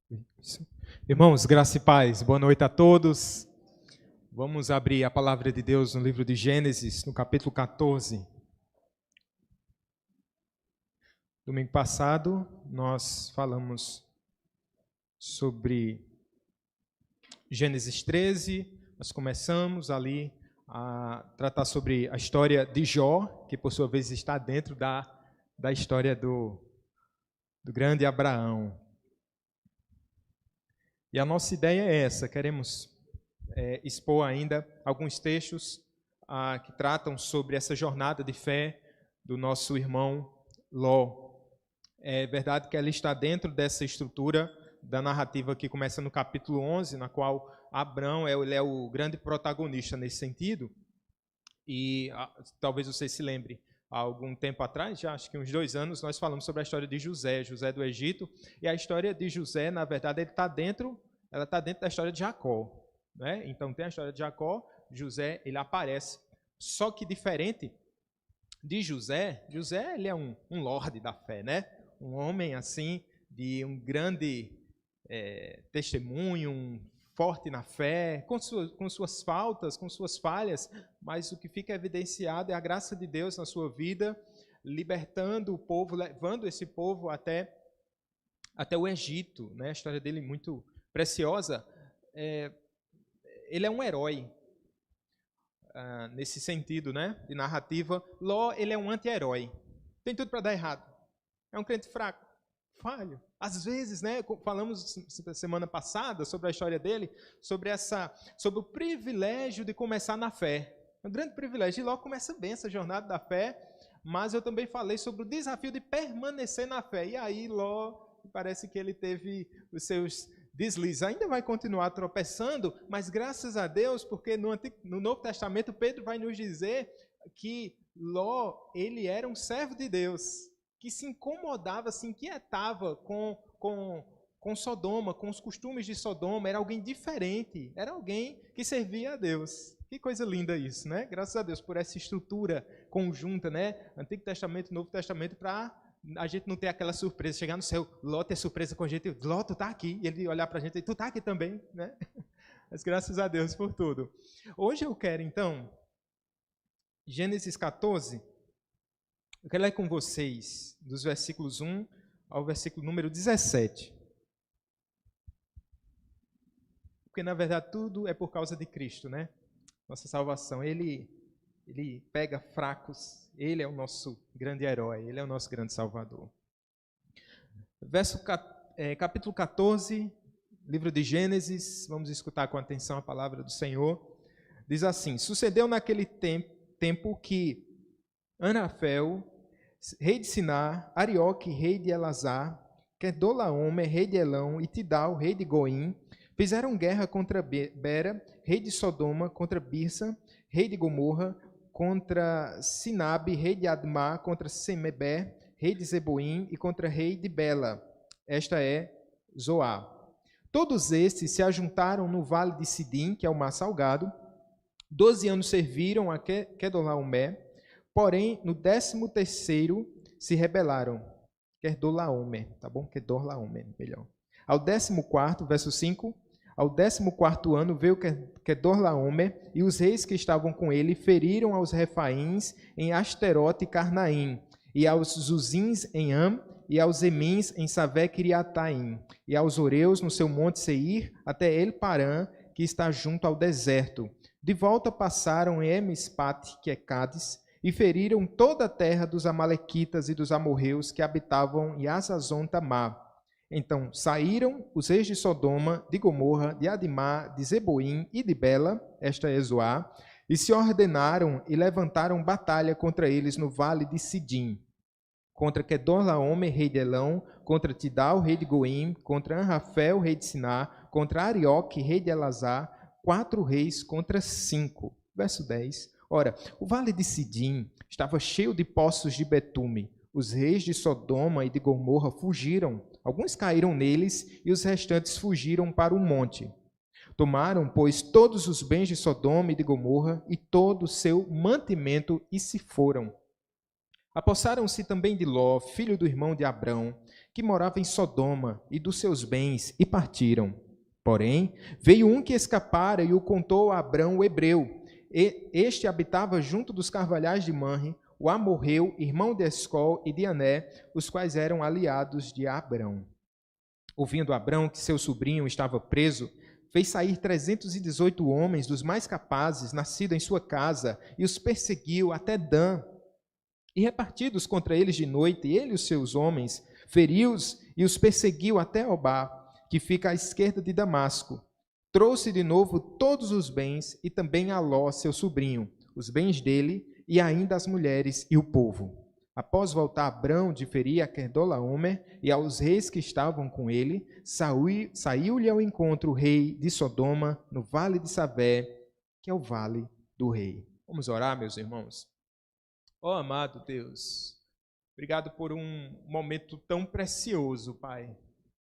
Isso. Irmãos, graça e paz, boa noite a todos. Vamos abrir a palavra de Deus no livro de Gênesis, no capítulo 14. Domingo passado, nós falamos sobre Gênesis 13, nós começamos ali a tratar sobre a história de Jó, que por sua vez está dentro da história do grande Abraão. E a nossa ideia é essa, queremos expor ainda alguns textos que tratam sobre essa jornada de fé do nosso irmão Ló. É verdade que ela está dentro dessa estrutura da narrativa que começa no capítulo 11, na qual Abrão ele é o grande protagonista nesse sentido. E talvez você se lembre, há algum tempo atrás, já acho que uns 2 anos, nós falamos sobre a história de José do Egito. E a história de José, na verdade, ela está dentro da história de Jacó, né? Então tem a história de Jacó, José ele aparece. Só que diferente de José ele é um lorde da fé, né? Um homem assim de um grande testemunho, um forte na fé, com suas faltas, com suas falhas, mas o que fica evidenciado é a graça de Deus na sua vida, libertando o povo, levando esse povo até o Egito, né? A história dele é muito preciosa. Ele é um herói, nesse sentido, né, de narrativa. Ló, ele é um anti-herói. Tem tudo para dar errado. É um crente fraco, falho. Às vezes, né, falamos semana passada sobre a história dele, sobre o privilégio de começar na fé. É um grande privilégio. E Ló começa bem essa jornada da fé, mas eu também falei sobre o desafio de permanecer na fé. E aí Ló, parece que ele teve os seus deslizes. Ainda vai continuar tropeçando, mas graças a Deus, porque no Novo Testamento Pedro vai nos dizer que Ló, ele era um servo de Deus, que se incomodava, se inquietava com Sodoma, com os costumes de Sodoma. Era alguém diferente, era alguém que servia a Deus. Que coisa linda isso, né? Graças a Deus por essa estrutura conjunta, né? Antigo Testamento, Novo Testamento, para a gente não ter aquela surpresa, chegar no céu, Ló ter surpresa com a gente, Ló, tu tá aqui, e ele olhar para a gente, tu tá aqui também, né? Mas graças a Deus por tudo. Hoje eu quero, então, Gênesis 14, eu quero ler com vocês, dos versículos 1 ao versículo número 17. Porque, na verdade, tudo é por causa de Cristo, né? Nossa salvação, Ele pega fracos, Ele é o nosso grande herói, Ele é o nosso grande salvador. Capítulo 14, livro de Gênesis, vamos escutar com atenção a palavra do Senhor. Diz assim: sucedeu naquele tempo que Anafel, rei de Sinar, Arioque, rei de Elazar, Kedorlaomer, rei de Elão, e Tidal, rei de Goim, fizeram guerra contra Bera, rei de Sodoma, contra Birsa, rei de Gomorra, contra Sinabe, rei de Admá, contra Semebe, rei de Zeboim, e contra rei de Bela. Esta é Zoá. Todos estes se ajuntaram no vale de Sidim, que é o mar salgado. 12 anos serviram a Kedorlaomer, porém no 13º se rebelaram. Kedorlaomer, tá bom? Kedorlaomer, melhor. Ao 14º, verso 5, ao 14º ano veio Kedorlaomer, e os reis que estavam com ele feriram aos Refaíns em Asterote e Carnaim, e aos Zuzins em Am, e aos Emins em Savé-Kiriataim, e aos Oreus no seu monte Seir, até El-Parã, que está junto ao deserto. De volta passaram em Emispate, que é Cádiz, e feriram toda a terra dos Amalequitas e dos amorreus que habitavam em Azazon-Tamar. Então saíram os reis de Sodoma, de Gomorra, de Admá, de Zeboim e de Bela, esta é Zoá, e se ordenaram e levantaram batalha contra eles no vale de Sidim, contra Kedorlaomer, rei de Elão, contra Tidal, rei de Goim, contra Anrafel, rei de Sinar, contra Arioque, rei de Elazar, 4 reis contra 5. Verso 10. Ora, o vale de Sidim estava cheio de poços de betume. Os reis de Sodoma e de Gomorra fugiram. Alguns caíram neles e os restantes fugiram para o monte. Tomaram, pois, todos os bens de Sodoma e de Gomorra e todo o seu mantimento e se foram. Apossaram-se também de Ló, filho do irmão de Abrão, que morava em Sodoma, e dos seus bens, e partiram. Porém, veio um que escapara e o contou a Abrão, o hebreu. Este habitava junto dos carvalhais de Manre, o amorreu, irmão de Escol e de Ané, os quais eram aliados de Abrão. Ouvindo Abrão que seu sobrinho estava preso, fez sair 318 homens dos mais capazes, nascidos em sua casa, e os perseguiu até Dan. E repartidos contra eles de noite, ele e os seus homens, feriu-os e os perseguiu até Obá, que fica à esquerda de Damasco. Trouxe de novo todos os bens e também a Ló, seu sobrinho, os bens dele e ainda as mulheres e o povo. Após voltar Abrão de ferir a Quedorlaomer e aos reis que estavam com ele, saiu-lhe ao encontro o rei de Sodoma no vale de Savé, que é o vale do rei. Vamos orar, meus irmãos. Ó amado Deus, obrigado por um momento tão precioso, Pai.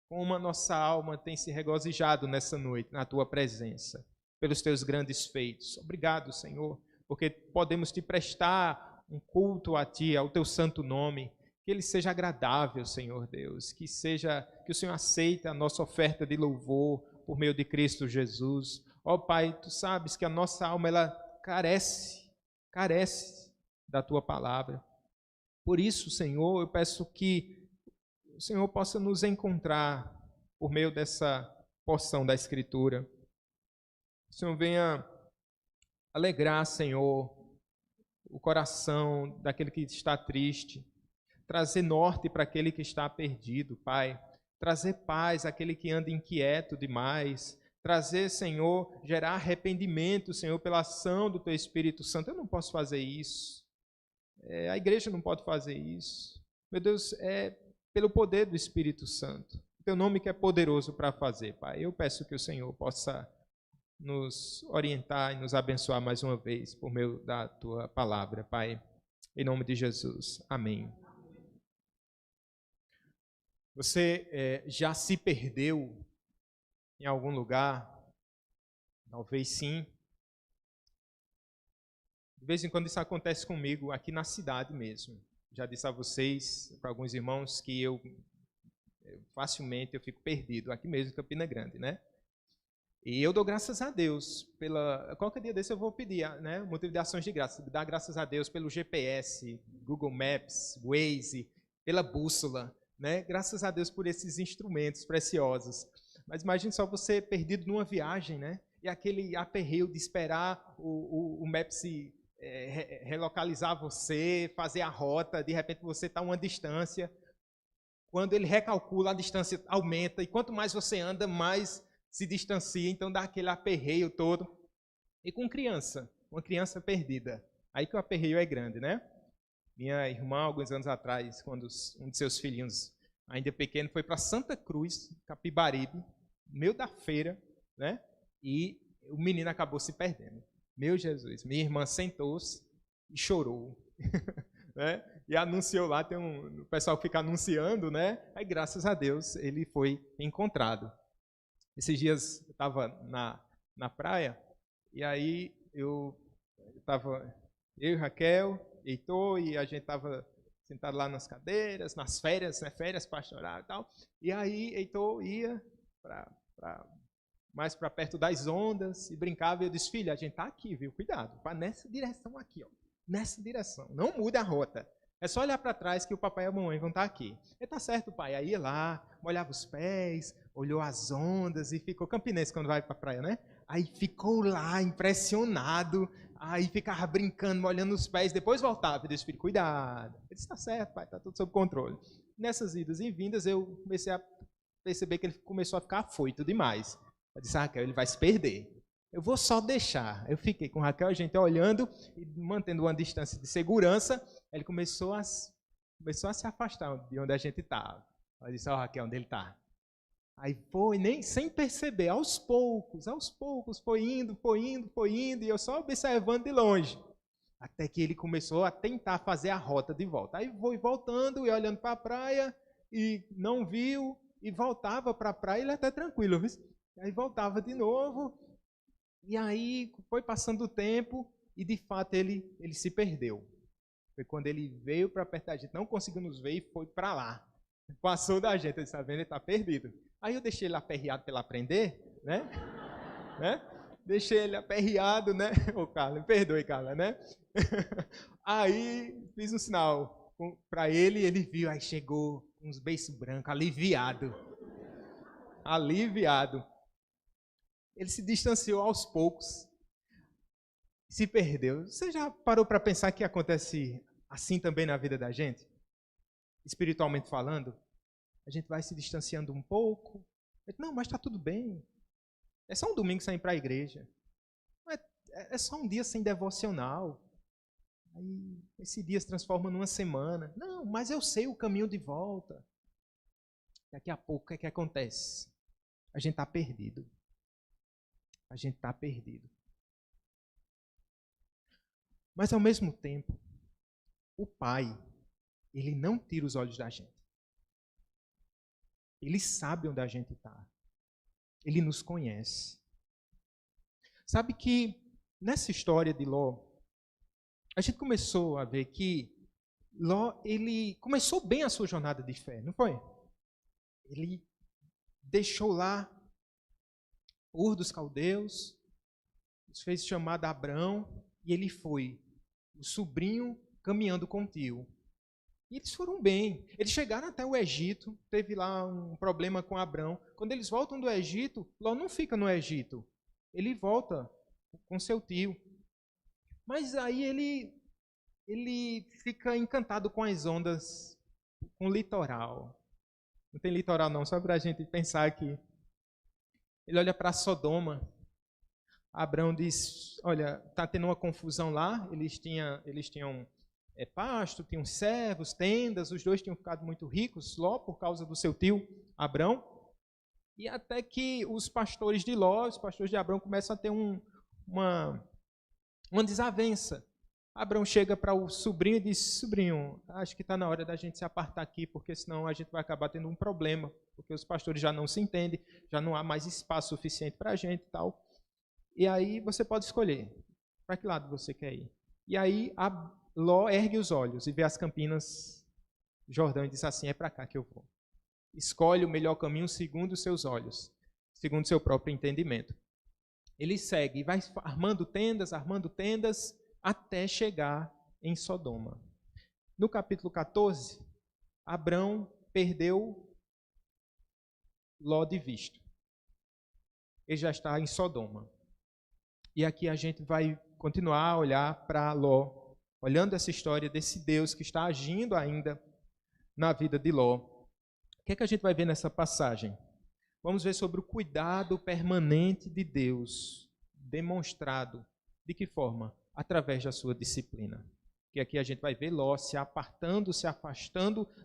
Como a nossa alma tem se regozijado nessa noite, na Tua presença, pelos Teus grandes feitos. Obrigado, Senhor, porque podemos Te prestar um culto a Ti, ao Teu santo nome, que ele seja agradável, Senhor Deus, que o Senhor aceite a nossa oferta de louvor por meio de Cristo Jesus. Ó Pai, Tu sabes que a nossa alma, ela carece da Tua palavra. Por isso, Senhor, eu peço que o Senhor possa nos encontrar por meio dessa porção da Escritura. O Senhor venha alegrar, Senhor, o coração daquele que está triste, trazer norte para aquele que está perdido, Pai, trazer paz àquele que anda inquieto demais, trazer, Senhor, gerar arrependimento, Senhor, pela ação do Teu Espírito Santo. Eu não posso fazer isso, a igreja não pode fazer isso, meu Deus, pelo poder do Espírito Santo, o Teu nome que é poderoso para fazer, Pai. Eu peço que o Senhor possa nos orientar e nos abençoar mais uma vez por meio da Tua palavra, Pai, em nome de Jesus, amém. Você já se perdeu em algum lugar? Talvez sim. De vez em quando isso acontece comigo aqui na cidade mesmo. Já disse a vocês, para alguns irmãos, que eu facilmente fico perdido aqui mesmo em Campina Grande, né? E eu dou graças a Deus qualquer dia desse eu vou pedir, né? Motivo de ações de graça. Dar graças a Deus pelo GPS, Google Maps, Waze, pela bússola, né? Graças a Deus por esses instrumentos preciosos. Mas imagine só você perdido numa viagem, né? E aquele aperreio de esperar o Maps relocalizar você, fazer a rota, de repente você está a uma distância. Quando ele recalcula, a distância aumenta, e quanto mais você anda, mais se distancia, então dá aquele aperreio todo. E com criança, uma criança perdida, aí que o aperreio é grande, né? Minha irmã, alguns anos atrás, quando um de seus filhinhos, ainda pequeno, foi para Santa Cruz, Capibaribe, no meio da feira, né? E o menino acabou se perdendo. Meu Jesus, minha irmã sentou-se e chorou, né? E anunciou lá, tem o pessoal que fica anunciando, né? Aí, graças a Deus, ele foi encontrado. Esses dias eu estava na praia, e aí eu e Raquel, Heitor, e a gente estava sentado lá nas cadeiras, nas férias, né? Férias pastoral e tal. E aí Heitor ia mais para perto das ondas e brincava, e eu disse, filha, a gente está aqui, viu? Cuidado, vai nessa direção aqui, ó. Nessa direção, não muda a rota. É só olhar para trás que o papai e a mamãe vão estar aqui. E tá certo, pai. Aí ia lá, molhava os pés, olhou as ondas e ficou campinense quando vai para a praia, né? Aí ficou lá, impressionado. Aí ficava brincando, molhando os pés. Depois voltava e disse, filho, cuidado. Ele disse, tá certo, pai, tá tudo sob controle. Nessas idas e vindas, eu comecei a perceber que ele começou a ficar afoito demais. Eu disse, Raquel, ele vai se perder. Eu vou só deixar. Eu fiquei com Raquel, a gente olhando e mantendo uma distância de segurança. Ele começou a se afastar de onde a gente estava. Eu disse, Raquel, onde ele está? Aí foi, nem sem perceber, aos poucos, foi indo, e eu só observando de longe. Até que ele começou a tentar fazer a rota de volta. Aí foi voltando e olhando para a praia e não viu, e voltava para a praia, ele até tranquilo, viu? Aí voltava de novo, e aí foi passando o tempo, e de fato ele se perdeu. Foi quando ele veio para perto da gente, não conseguiu nos ver e foi para lá. Passou da gente, ele está vendo, ele está perdido. Aí eu deixei ele aperreado para ele aprender, né? Deixei ele aperreado, né? Ô, Carla, me perdoe, Carla, né? Aí fiz um sinal para ele, ele viu, aí chegou com uns beiços brancos, aliviado. Aliviado. Ele se distanciou aos poucos, se perdeu. Você já parou para pensar que acontece assim também na vida da gente? Espiritualmente falando, a gente vai se distanciando um pouco. Não, mas está tudo bem. É só um domingo sem ir para a igreja. É só um dia sem devocional. Aí esse dia se transforma numa semana. Não, mas eu sei o caminho de volta. Daqui a pouco, o que acontece? A gente está perdido. A gente está perdido. Mas ao mesmo tempo, o Pai, ele não tira os olhos da gente. Ele sabe onde a gente está. Ele nos conhece. Sabe que nessa história de Ló, a gente começou a ver que Ló, ele começou bem a sua jornada de fé, não foi? Ele deixou lá Ur dos Caldeus, fez chamada Abrão, e ele foi, o sobrinho caminhando com o tio. E eles foram bem. Eles chegaram até o Egito, teve lá um problema com Abrão. Quando eles voltam do Egito, Ló não fica no Egito. Ele volta com seu tio. Mas aí ele fica encantado com as ondas, com o litoral. Não tem litoral não, só para a gente pensar aqui. Ele olha para Sodoma. Abrão diz, olha, está tendo uma confusão lá. Eles tinham pasto, tinham servos, tendas. Os dois tinham ficado muito ricos, Ló, por causa do seu tio Abrão. E até que os pastores de Ló, os pastores de Abrão, começam a ter uma desavença. Abrão chega para o sobrinho e diz, sobrinho, acho que está na hora da gente se apartar aqui, porque senão a gente vai acabar tendo um problema, porque os pastores já não se entendem, já não há mais espaço suficiente para a gente e tal. E aí você pode escolher para que lado você quer ir. E aí Ló ergue os olhos e vê as campinas do Jordão e diz assim, é para cá que eu vou. Escolhe o melhor caminho segundo os seus olhos, segundo o seu próprio entendimento. Ele segue e vai armando tendas, até chegar em Sodoma. No capítulo 14, Abrão perdeu Ló de vista. Ele já está em Sodoma. E aqui a gente vai continuar a olhar para Ló, olhando essa história desse Deus que está agindo ainda na vida de Ló. O que é que a gente vai ver nessa passagem? Vamos ver sobre o cuidado permanente de Deus, demonstrado de que forma? Através da sua disciplina. Que aqui a gente vai ver Ló se afastando,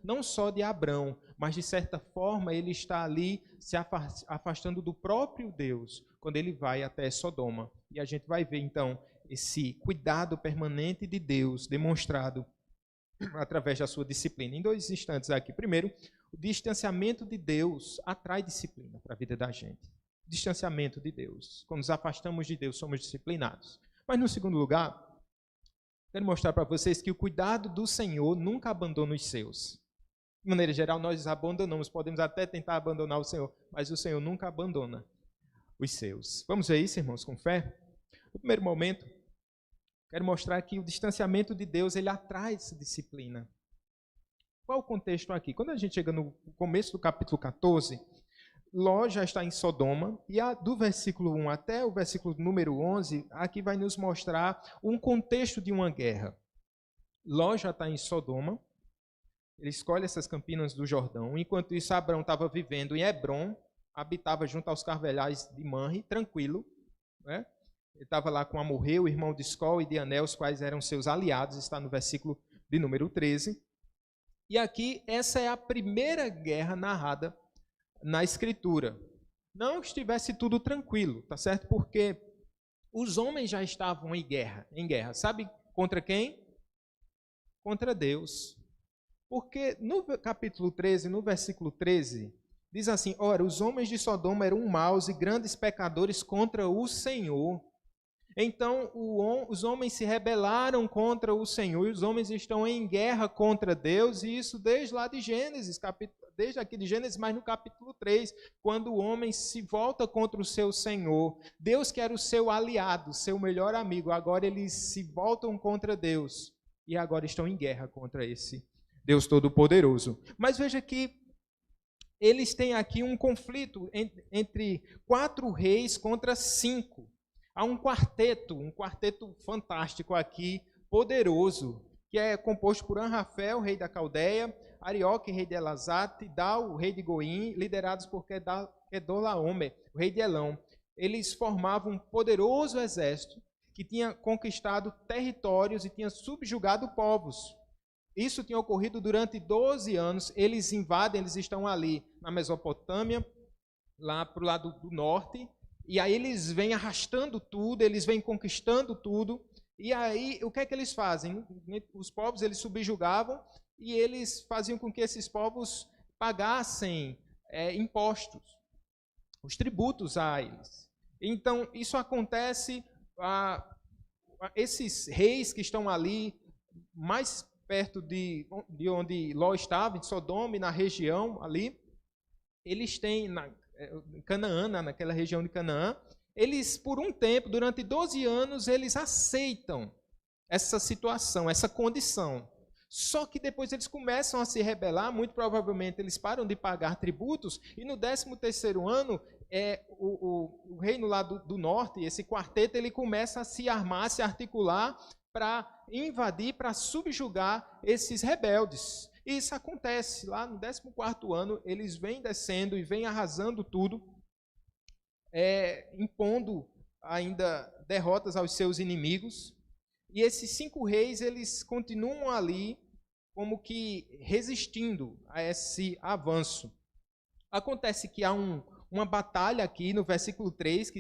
não só de Abrão, mas de certa forma ele está ali se afastando do próprio Deus, quando ele vai até Sodoma. E a gente vai ver então esse cuidado permanente de Deus demonstrado através da sua disciplina. Em 2 instantes aqui. Primeiro, o distanciamento de Deus atrai disciplina para a vida da gente. Distanciamento de Deus. Quando nos afastamos de Deus, somos disciplinados. Mas no segundo lugar, quero mostrar para vocês que o cuidado do Senhor nunca abandona os seus. De maneira geral, nós abandonamos, podemos até tentar abandonar o Senhor, mas o Senhor nunca abandona os seus. Vamos ver isso, irmãos, com fé? No primeiro momento, quero mostrar que o distanciamento de Deus, ele atrai essa disciplina. Qual o contexto aqui? Quando a gente chega no começo do capítulo 14, Ló já está em Sodoma, e do versículo 1 até o versículo número 11, aqui vai nos mostrar um contexto de uma guerra. Ló já está em Sodoma, ele escolhe essas campinas do Jordão, enquanto isso Abrão estava vivendo em Hebrom, habitava junto aos carvalhais de Manre, tranquilo, né? Ele estava lá com Amorreu, irmão de Escol e de Anel, os quais eram seus aliados, está no versículo de número 13. E aqui, essa é a primeira guerra narrada na Escritura. Não que estivesse tudo tranquilo, tá certo? Porque os homens já estavam em guerra. Sabe contra quem? Contra Deus. Porque no capítulo 13, no versículo 13, diz assim, ora, os homens de Sodoma eram maus e grandes pecadores contra o Senhor. Então, os homens se rebelaram contra o Senhor, e os homens estão em guerra contra Deus, e isso desde lá de Gênesis, desde aqui de Gênesis, mas no capítulo 3, quando o homem se volta contra o seu Senhor. Deus que era o seu aliado, seu melhor amigo, agora eles se voltam contra Deus e agora estão em guerra contra esse Deus Todo-Poderoso. Mas veja que eles têm aqui um conflito entre 4 reis contra 5. Há um quarteto fantástico aqui, poderoso, que é composto por Anrafel, rei da Caldeia, Arioque, rei de Elazate, Tidal, rei de Goim, liderados por Kedorlaomer, o rei de Elão. Eles formavam um poderoso exército que tinha conquistado territórios e tinha subjugado povos. Isso tinha ocorrido durante 12 anos. Eles invadem, eles estão ali na Mesopotâmia, lá para o lado do norte, e aí eles vêm arrastando tudo, eles vêm conquistando tudo. E aí, o que é que eles fazem? Os povos, eles subjugavam e eles faziam com que esses povos pagassem impostos, os tributos a eles. Então, isso acontece esses reis que estão ali, mais perto de onde Ló estava, em Sodoma e na região ali, eles têm, Canaã, naquela região de Canaã, eles, por um tempo, durante 12 anos, eles aceitam essa situação, essa condição. Só que depois eles começam a se rebelar, muito provavelmente eles param de pagar tributos, e no 13º ano, o reino lá do norte, esse quarteto, ele começa a se armar, a se articular para invadir, para subjugar esses rebeldes. E isso acontece lá no 14º ano, eles vêm descendo e vêm arrasando tudo, impondo ainda derrotas aos seus inimigos. E esses 5 reis, eles continuam ali como que resistindo a esse avanço. Acontece que há uma batalha aqui no versículo 3, que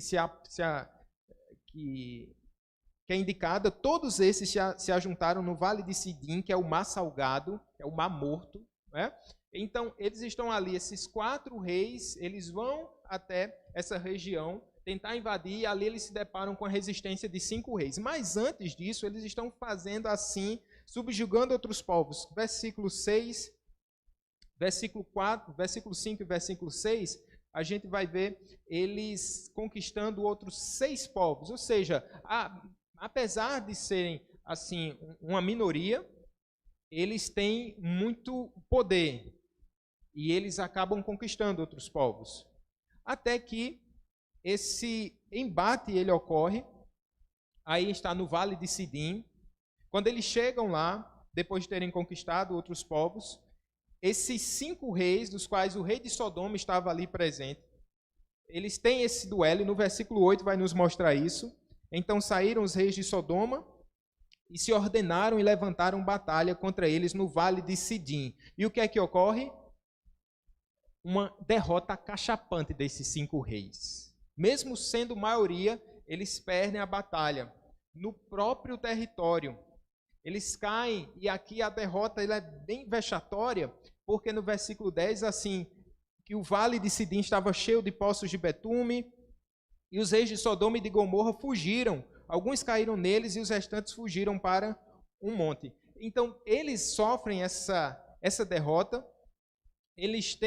é indicada, todos esses se ajuntaram no Vale de Sidim, que é o Mar Salgado, que é o Mar Morto, né? Então, eles estão ali, esses 4 reis, eles vão até essa região, tentar invadir, e ali eles se deparam com a resistência de 5 reis. Mas antes disso, eles estão fazendo assim, subjugando outros povos. Versículo 6, versículo 4, versículo 5 e versículo 6, a gente vai ver eles conquistando outros 6 povos. Ou seja, apesar de serem assim uma minoria, eles têm muito poder e eles acabam conquistando outros povos. Até que esse embate ele ocorre, aí está no Vale de Sidim. Quando eles chegam lá, depois de terem conquistado outros povos, esses 5 reis, dos quais o rei de Sodoma estava ali presente, eles têm esse duelo, e no versículo 8 vai nos mostrar isso. Então saíram os reis de Sodoma e se ordenaram e levantaram batalha contra eles no Vale de Sidim. E o que é que ocorre? Uma derrota acachapante desses 5 reis. Mesmo sendo maioria, eles perdem a batalha no próprio território. Eles caem, e aqui a derrota ela é bem vexatória, porque no versículo 10, assim, que o Vale de Sidim estava cheio de poços de betume, e os reis de Sodoma e de Gomorra fugiram. Alguns caíram neles e os restantes fugiram para um monte. Então, eles sofrem essa derrota, eles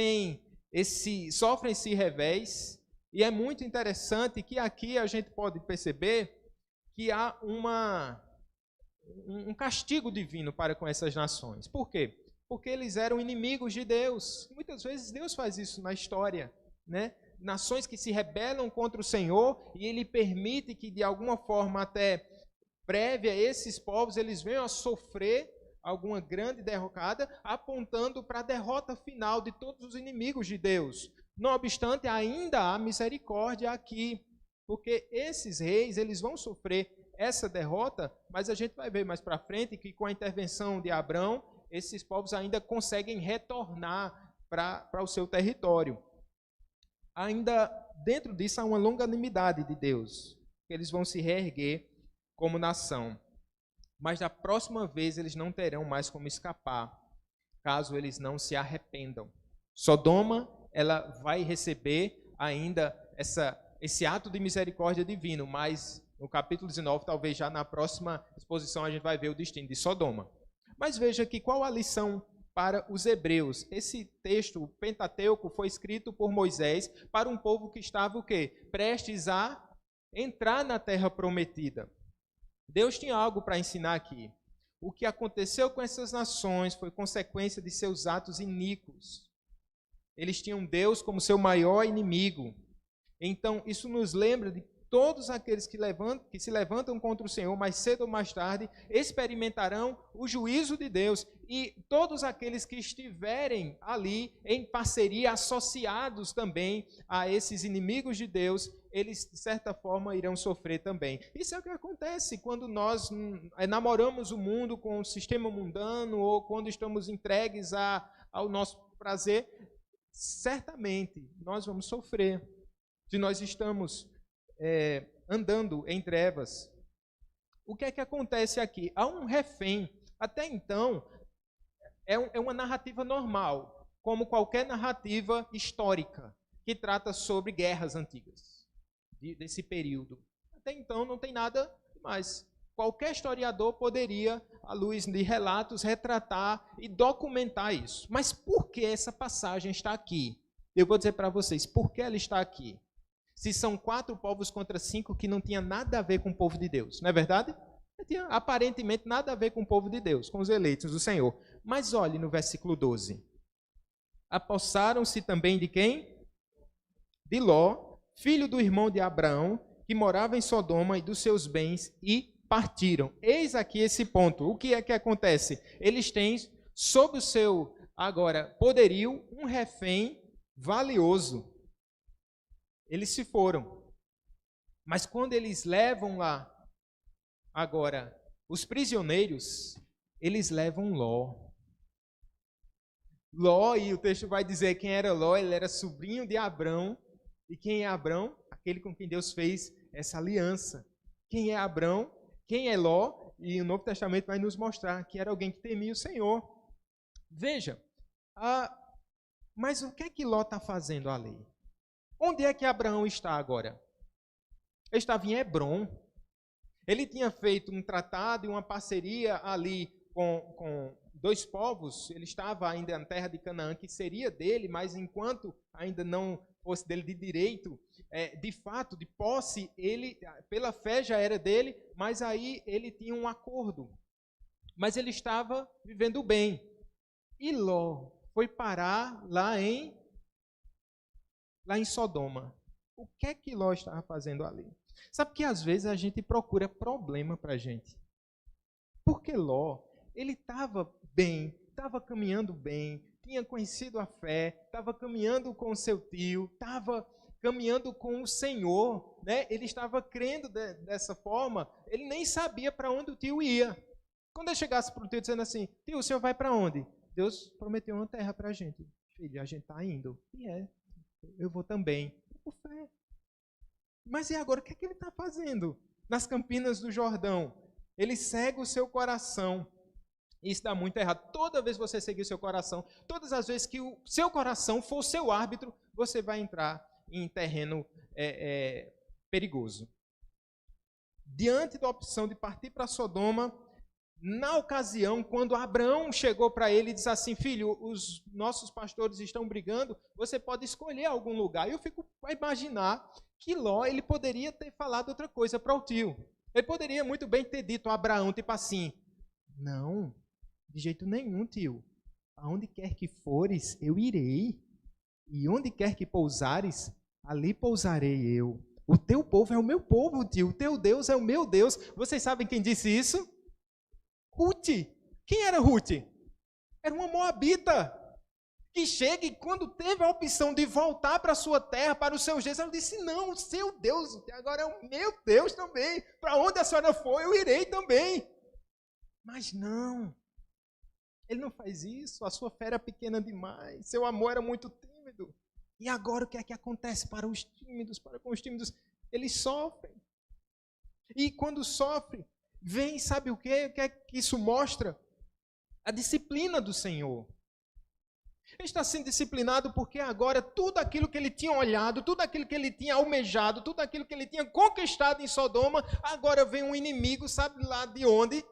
sofrem esse revés, e é muito interessante que aqui a gente pode perceber que há um castigo divino para com essas nações. Por quê? Porque eles eram inimigos de Deus. Muitas vezes Deus faz isso na história, né? Nações que se rebelam contra o Senhor, e Ele permite que, de alguma forma até prévia, esses povos eles venham a sofrer alguma grande derrocada, apontando para a derrota final de todos os inimigos de Deus. Não obstante, ainda há misericórdia aqui, porque esses reis eles vão sofrer essa derrota, mas a gente vai ver mais para frente que com a intervenção de Abrão, esses povos ainda conseguem retornar para o seu território. Ainda dentro disso há uma longanimidade de Deus, que eles vão se reerguer como nação. Mas da próxima vez eles não terão mais como escapar, caso eles não se arrependam. Sodoma, ela vai receber ainda esse ato de misericórdia divino, mas no capítulo 19, talvez já na próxima exposição, a gente vai ver o destino de Sodoma. Mas veja aqui qual a lição para os hebreus. Esse texto, o Pentateuco, foi escrito por Moisés para um povo que estava o quê? Prestes a entrar na terra prometida. Deus tinha algo para ensinar aqui. O que aconteceu com essas nações foi consequência de seus atos iníquos. Eles tinham Deus como seu maior inimigo. Então, isso nos lembra de todos aqueles que se levantam contra o Senhor, mais cedo ou mais tarde, experimentarão o juízo de Deus. E todos aqueles que estiverem ali em parceria, associados também a esses inimigos de Deus, eles, de certa forma, irão sofrer também. Isso é o que acontece quando nós namoramos o mundo com o sistema mundano ou quando estamos entregues ao nosso prazer. Certamente, nós vamos sofrer. Se nós estamos andando em trevas. O que é que acontece aqui? Há um refém. Até então, é uma narrativa normal, como qualquer narrativa histórica, que trata sobre guerras antigas, desse período. Até então, não tem nada mais. Qualquer historiador poderia, à luz de relatos, retratar e documentar isso. Mas por que essa passagem está aqui? Eu vou dizer para vocês, por que ela está aqui? Se são 4 povos contra 5 que não tinha nada a ver com o povo de Deus, não é verdade? Não tinha aparentemente nada a ver com o povo de Deus, com os eleitos do Senhor. Mas olhe no versículo 12. Apossaram-se também de quem? De Ló, filho do irmão de Abraão, que morava em Sodoma, e dos seus bens, e partiram. Eis aqui esse ponto. O que é que acontece? Eles têm, sob o seu, agora, poderio, um refém valioso. Eles se foram. Mas quando eles levam lá, agora, os prisioneiros, eles levam Ló. Ló, e o texto vai dizer quem era Ló, ele era sobrinho de Abrão. E quem é Abrão? Aquele com quem Deus fez essa aliança. Quem é Abrão? Quem é Ló? E o Novo Testamento vai nos mostrar que era alguém que temia o Senhor. Veja, mas o que é que Ló está fazendo ali? Onde é que Abraão está agora? Ele estava em Hebrom. Ele tinha feito um tratado e uma parceria ali com 2 povos. Ele estava ainda na terra de Canaã, que seria dele, mas enquanto ainda não fosse dele de direito, de fato, de posse, ele, pela fé já era dele, mas aí ele tinha um acordo. Mas ele estava vivendo bem. E Ló foi parar lá em Sodoma. O que é que Ló estava fazendo ali? Sabe que às vezes a gente procura problema para a gente. Porque Ló, ele estava bem, estava caminhando bem, tinha conhecido a fé, estava caminhando com o seu tio, estava caminhando com o Senhor, né? Ele estava crendo dessa forma, ele nem sabia para onde o tio ia. Quando ele chegasse para o tio dizendo assim, tio, o senhor vai para onde? Deus prometeu uma terra para a gente. Filho, a gente está indo. E eu vou também. Por fé. Mas e agora, o que é que ele está fazendo? Nas Campinas do Jordão. Ele segue o seu coração. Isso dá muito errado. Toda vez que você seguir o seu coração, todas as vezes que o seu coração for o seu árbitro, você vai entrar em terreno perigoso. Diante da opção de partir para Sodoma, na ocasião, quando Abraão chegou para ele e disse assim, filho, os nossos pastores estão brigando, você pode escolher algum lugar. Eu fico a imaginar que Ló, ele poderia ter falado outra coisa para o tio. Ele poderia muito bem ter dito a Abraão, tipo assim, não, de jeito nenhum, tio. Aonde quer que fores, eu irei. E onde quer que pousares, ali pousarei eu. O teu povo é o meu povo, tio. O teu Deus é o meu Deus. Vocês sabem quem disse isso? Ruth. Quem era Ruth? Era uma moabita. Que chega e quando teve a opção de voltar para a sua terra, para os seus dias, ela disse, não, o seu Deus agora é o meu Deus também. Para onde a senhora for, eu irei também. Mas não. Ele não faz isso, a sua fé era pequena demais, seu amor era muito tímido. E agora o que é que acontece para os tímidos, para com os tímidos? Eles sofrem. E quando sofrem, vem, sabe o que? O que é que isso mostra? A disciplina do Senhor. Ele está sendo disciplinado porque agora tudo aquilo que ele tinha olhado, tudo aquilo que ele tinha almejado, tudo aquilo que ele tinha conquistado em Sodoma, agora vem um inimigo, sabe lá de onde?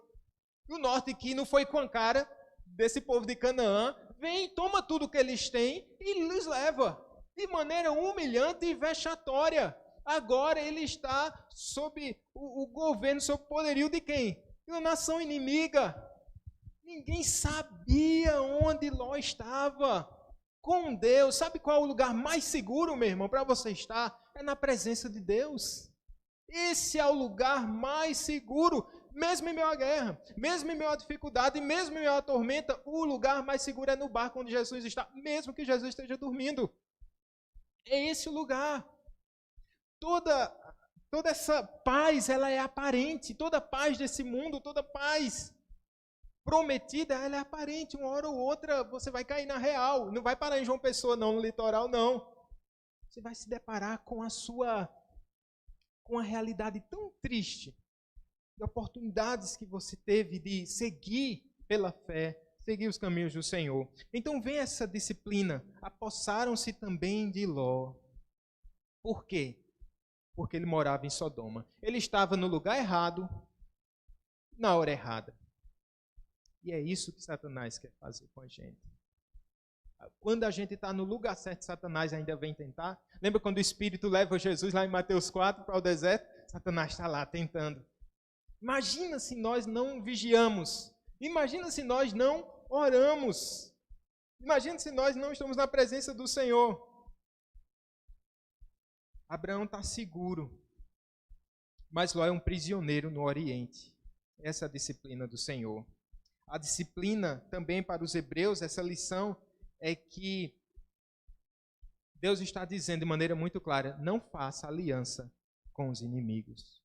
Do norte, que não foi com a cara, desse povo de Canaã, vem, toma tudo que eles têm e lhes leva de maneira humilhante e vexatória. Agora ele está sob o governo, sob o poderio de quem? De uma nação inimiga. Ninguém sabia onde Ló estava. Com Deus, sabe qual é o lugar mais seguro, meu irmão, para você estar? É na presença de Deus. Esse é o lugar mais seguro, mesmo em meio à guerra, mesmo em meio à dificuldade, mesmo em meio à tormenta, o lugar mais seguro é no barco onde Jesus está, mesmo que Jesus esteja dormindo. É esse o lugar. Toda essa paz, ela é aparente, toda paz desse mundo, toda paz prometida, ela é aparente, uma hora ou outra você vai cair na real, não vai parar em João Pessoa não, no litoral não. Você vai se deparar com a realidade tão triste, de oportunidades que você teve de seguir pela fé, seguir os caminhos do Senhor. Então vem essa disciplina, apossaram-se também de Ló. Por quê? Porque ele morava em Sodoma. Ele estava no lugar errado, na hora errada. E é isso que Satanás quer fazer com a gente. Quando a gente está no lugar certo, Satanás ainda vem tentar. Lembra quando o Espírito leva Jesus lá em Mateus 4 para o deserto? Satanás está lá tentando. Imagina se nós não vigiamos. Imagina se nós não oramos. Imagina se nós não estamos na presença do Senhor. Abraão está seguro, mas Ló é um prisioneiro no Oriente. Essa é a disciplina do Senhor. A disciplina também para os hebreus, essa lição é que Deus está dizendo de maneira muito clara, não faça aliança com os inimigos.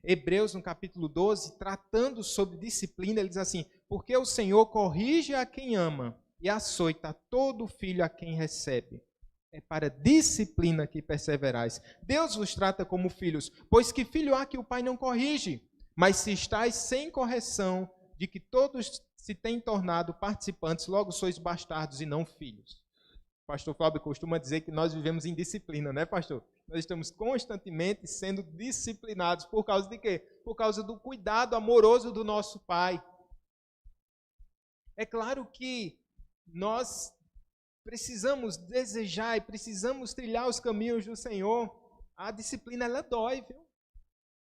Hebreus, no capítulo 12, tratando sobre disciplina, ele diz assim, porque o Senhor corrige a quem ama e açoita todo filho a quem recebe. É para disciplina que perseverais. Deus vos trata como filhos, pois que filho há que o pai não corrige? Mas se estáis sem correção, de que todos se têm tornado participantes, logo sois bastardos e não filhos. O pastor Fábio costuma dizer que nós vivemos em disciplina, né, pastor? Nós estamos constantemente sendo disciplinados. Por causa de quê? Por causa do cuidado amoroso do nosso pai. É claro que nós precisamos desejar e precisamos trilhar os caminhos do Senhor. A disciplina, ela dói, viu?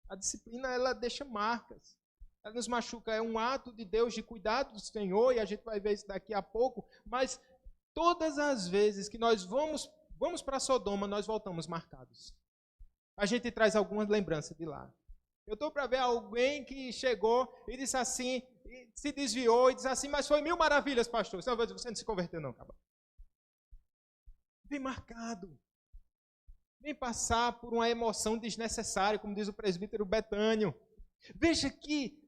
A disciplina, ela deixa marcas. Ela nos machuca. É um ato de Deus de cuidado do Senhor, e a gente vai ver isso daqui a pouco. Mas todas as vezes que nós vamos para Sodoma, nós voltamos marcados. A gente traz algumas lembranças de lá. Eu estou para ver alguém que chegou e disse assim, e se desviou e disse assim, mas foi 1000 maravilhas, pastor. Você não se converteu não, acaba. Vem marcado. Vem passar por uma emoção desnecessária, como diz o presbítero Betânio. Veja que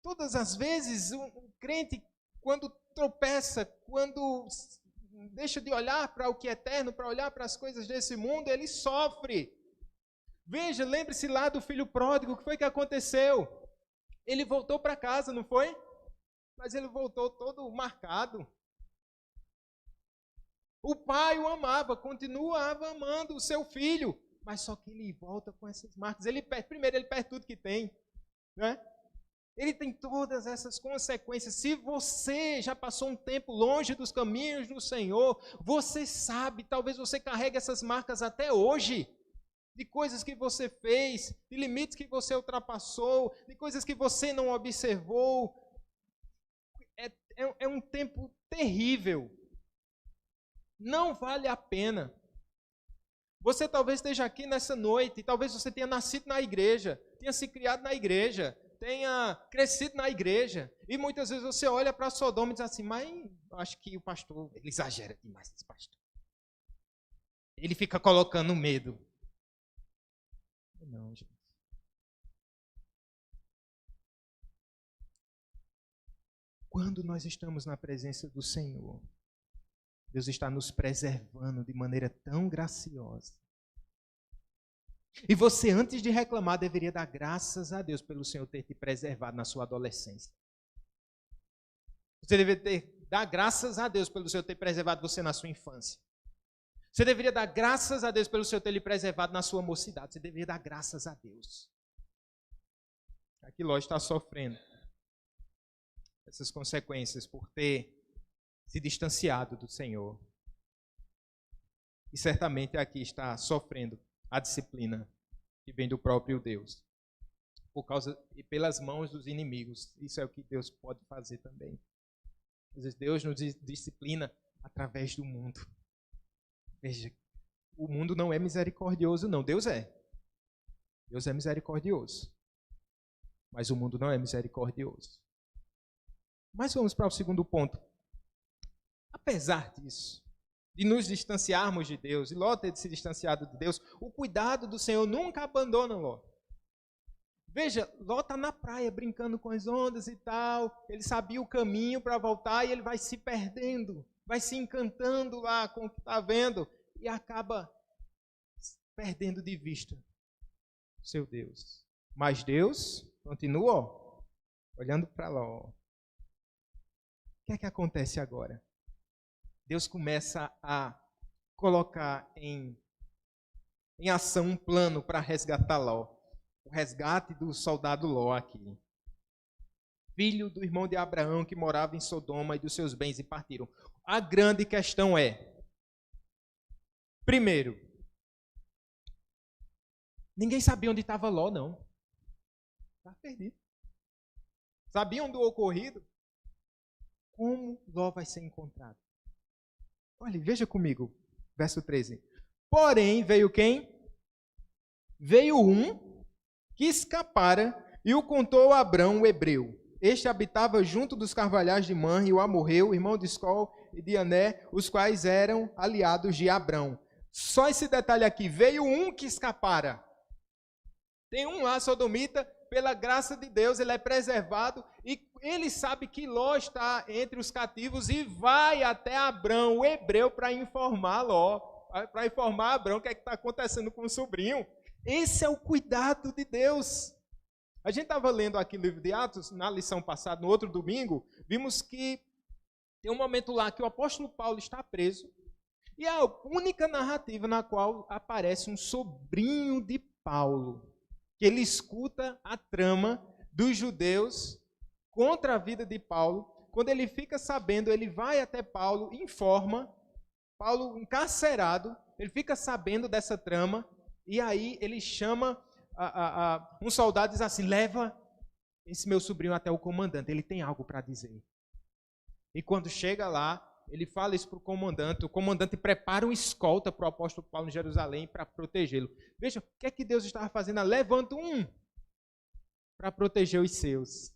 todas as vezes um crente, quando tropeça, quando deixa de olhar para o que é eterno, para olhar para as coisas desse mundo, ele sofre. Veja, lembre-se lá do filho pródigo, o que foi que aconteceu? Ele voltou para casa, não foi? Mas ele voltou todo marcado. O pai o amava, continuava amando o seu filho, mas só que ele volta com essas marcas. Primeiro, ele perde tudo que tem, né? Ele tem todas essas consequências. Se você já passou um tempo longe dos caminhos do Senhor, você sabe, talvez você carregue essas marcas até hoje, de coisas que você fez, de limites que você ultrapassou, de coisas que você não observou. É um tempo terrível. Não vale a pena. Você talvez esteja aqui nessa noite, talvez você tenha nascido na igreja, tenha se criado na igreja, tenha crescido na igreja, e muitas vezes você olha para Sodoma e diz assim, mas eu acho que o pastor, ele exagera demais, esse pastor. Ele fica colocando medo. Não, gente. Quando nós estamos na presença do Senhor, Deus está nos preservando de maneira tão graciosa. E você, antes de reclamar, deveria dar graças a Deus pelo Senhor ter te preservado na sua adolescência. Você deveria dar graças a Deus pelo Senhor ter preservado você na sua infância. Você deveria dar graças a Deus pelo Senhor ter lhe preservado na sua mocidade. Você deveria dar graças a Deus. Aqui Ló está sofrendo. essas consequências por ter se distanciado do Senhor. E certamente aqui está sofrendo a disciplina que vem do próprio Deus, por causa e pelas mãos dos inimigos. Isso é o que Deus pode fazer também. Às vezes Deus nos disciplina através do mundo. Veja, o mundo não é misericordioso, não. Deus é. Deus é misericordioso. Mas o mundo não é misericordioso. Mas vamos para o segundo ponto. Apesar disso, de nos distanciarmos de Deus, e Ló ter se distanciado de Deus, o cuidado do Senhor nunca abandona Ló. Veja, Ló está na praia brincando com as ondas e tal, ele sabia o caminho para voltar e ele vai se perdendo, vai se encantando lá com o que está vendo e acaba perdendo de vista seu Deus. Mas Deus continua olhando para Ló. O que é que acontece agora? Deus começa a colocar em ação um plano para resgatar Ló. O resgate do soldado Ló aqui. Filho do irmão de Abraão que morava em Sodoma e dos seus bens e partiram. A grande questão é, primeiro, ninguém sabia onde estava Ló, não. Estava perdido. Sabiam do ocorrido? Como Ló vai ser encontrado? Olha, veja comigo, verso 13. Porém, veio quem? Veio um que escapara e o contou a Abrão, o hebreu. Este habitava junto dos carvalhais de Manre, e o amorreu, irmão de Escol e de Ané, os quais eram aliados de Abrão. Só esse detalhe aqui, veio um que escapara. Tem um lá, sodomita, pela graça de Deus, ele é preservado, e ele sabe que Ló está entre os cativos, e vai até Abrão, o hebreu, para informar Ló, para informar Abrão o que é que está acontecendo com o sobrinho. Esse é o cuidado de Deus. A gente estava lendo aqui no livro de Atos, na lição passada, no outro domingo, vimos que tem um momento lá que o apóstolo Paulo está preso, e é a única narrativa na qual aparece um sobrinho de Paulo, que ele escuta a trama dos judeus contra a vida de Paulo. Quando ele fica sabendo, ele vai até Paulo, informa, Paulo encarcerado, ele fica sabendo dessa trama, e aí ele chama um soldado e diz assim, leva esse meu sobrinho até o comandante, ele tem algo para dizer. E quando chega lá, ele fala isso para o comandante prepara uma escolta para o apóstolo Paulo em Jerusalém para protegê-lo. Veja, o que é que Deus estava fazendo? Levanta um para proteger os seus,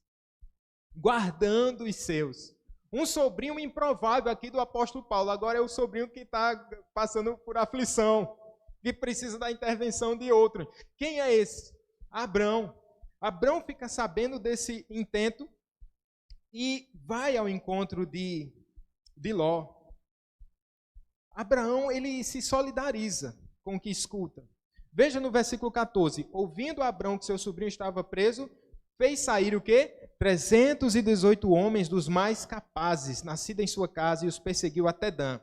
guardando os seus. Um sobrinho improvável aqui do apóstolo Paulo, agora é o sobrinho que está passando por aflição, que precisa da intervenção de outro. Quem é esse? Abrão. Abrão fica sabendo desse intento e vai ao encontro de Ló. Abraão, ele se solidariza com o que escuta. Veja no versículo 14. Ouvindo Abrão que seu sobrinho estava preso, fez sair o quê? 318 homens dos mais capazes, nascidos em sua casa, e os perseguiu até Dan.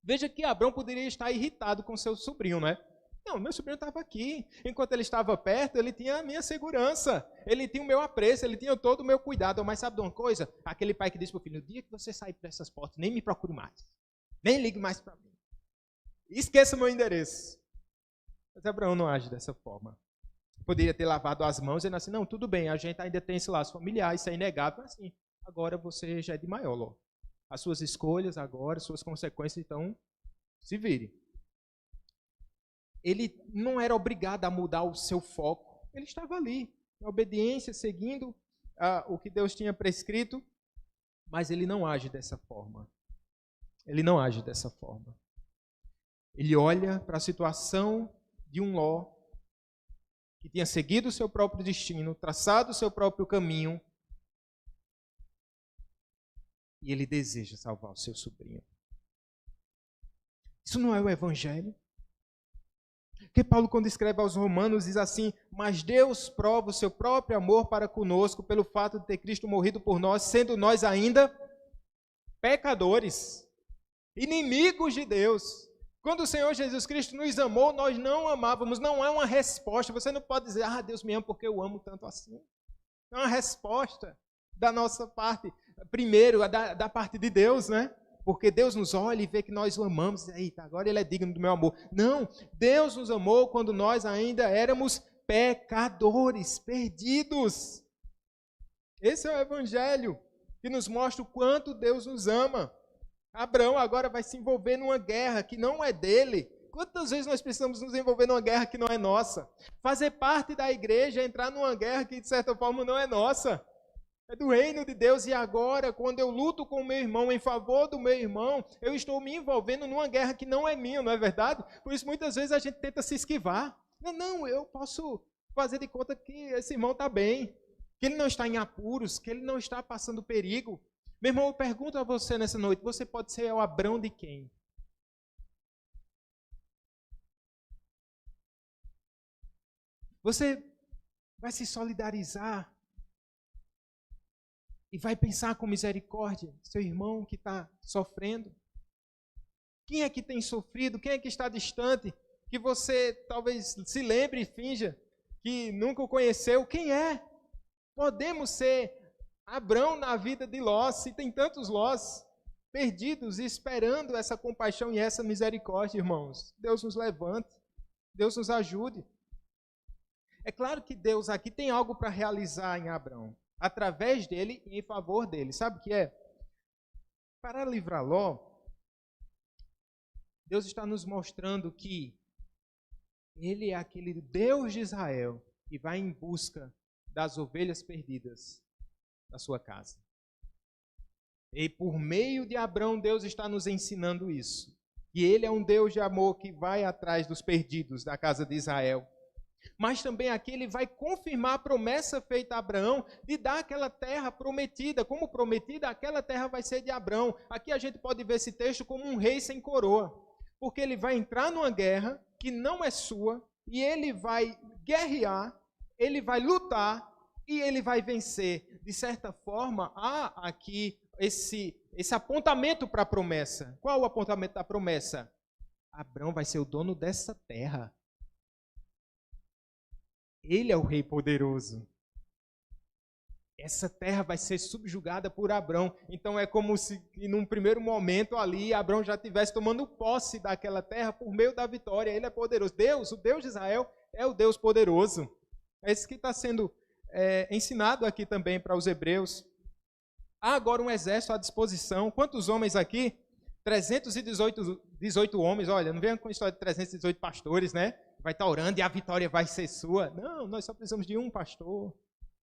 Veja que Abrão poderia estar irritado com seu sobrinho, não é? Não, meu sobrinho estava aqui. Enquanto ele estava perto, ele tinha a minha segurança. Ele tinha o meu apreço, ele tinha todo o meu cuidado. Mas sabe de uma coisa? Aquele pai que disse para o filho, no dia que você sair por essas portas, nem me procure mais. Nem ligue mais para mim. Esqueça o meu endereço. Mas Abraão não age dessa forma. Poderia ter lavado as mãos e dizendo assim, não, tudo bem, a gente ainda tem esse laço familiar, isso é inegável. Mas assim, agora você já é de maior, Ló. As suas escolhas agora, suas consequências, então, se vire. Ele não era obrigado a mudar o seu foco. Ele estava ali, em obediência, seguindo o que Deus tinha prescrito, mas ele não age dessa forma. Ele não age dessa forma. Ele olha para a situação de um Ló, que tinha seguido o seu próprio destino, traçado o seu próprio caminho, e ele deseja salvar o seu sobrinho. Isso não é o evangelho? Porque Paulo, quando escreve aos Romanos, diz assim, mas Deus prova o seu próprio amor para conosco pelo fato de ter Cristo morrido por nós, sendo nós ainda pecadores, inimigos de Deus. Quando o Senhor Jesus Cristo nos amou, nós não amávamos, não é uma resposta. Você não pode dizer, Deus me ama porque eu amo tanto assim. É uma resposta. da nossa parte, primeiro da parte de Deus, né? Porque Deus nos olha e vê que nós o amamos. Eita, agora ele é digno do meu amor. Não, Deus nos amou quando nós ainda éramos pecadores, perdidos. Esse é o evangelho que nos mostra o quanto Deus nos ama. Abraão agora vai se envolver numa guerra que não é dele. Quantas vezes nós precisamos nos envolver numa guerra que não é nossa? Fazer parte da igreja, entrar numa guerra que de certa forma não é nossa. É do reino de Deus. E agora, quando eu luto com o meu irmão, em favor do meu irmão, eu estou me envolvendo numa guerra que não é minha, não é verdade? Por isso muitas vezes a gente tenta se esquivar. Não, eu posso fazer de conta que esse irmão está bem, que ele não está em apuros, que ele não está passando perigo. Meu irmão, eu pergunto a você nessa noite, você pode ser o Abrão de quem? Você vai se solidarizar e vai pensar com misericórdia, seu irmão que está sofrendo? Quem é que tem sofrido? Quem é que está distante? Que você talvez se lembre e finja que nunca o conheceu. Quem é? Podemos ser Abrão na vida de Ló, se tem tantos Lós perdidos e esperando essa compaixão e essa misericórdia, irmãos. Deus nos levante, Deus nos ajude. É claro que Deus aqui tem algo para realizar em Abrão, através dele e em favor dele. Sabe o que é? Para livrar Ló, Deus está nos mostrando que ele é aquele Deus de Israel que vai em busca das ovelhas perdidas da sua casa. E por meio de Abrão, Deus está nos ensinando isso. Que ele é um Deus de amor que vai atrás dos perdidos da casa de Israel. Mas também aqui ele vai confirmar a promessa feita a Abraão de dar aquela terra prometida. Como prometida, aquela terra vai ser de Abrão. Aqui a gente pode ver esse texto como um rei sem coroa. Porque ele vai entrar numa guerra que não é sua, e ele vai guerrear, ele vai lutar, e ele vai vencer. De certa forma, há aqui esse apontamento para a promessa. Qual o apontamento da promessa? Abrão vai ser o dono dessa terra. Ele é o rei poderoso. Essa terra vai ser subjugada por Abrão. Então é como se, num primeiro momento ali, Abrão já estivesse tomando posse daquela terra por meio da vitória. Ele é poderoso. Deus, o Deus de Israel, é o Deus poderoso. É isso que está sendo ensinado aqui também para os hebreus. Há agora um exército à disposição. Quantos homens aqui? 318 homens. Olha, não venha com a história de 318 pastores, né? Vai estar orando e a vitória vai ser sua. Não, nós só precisamos de um pastor.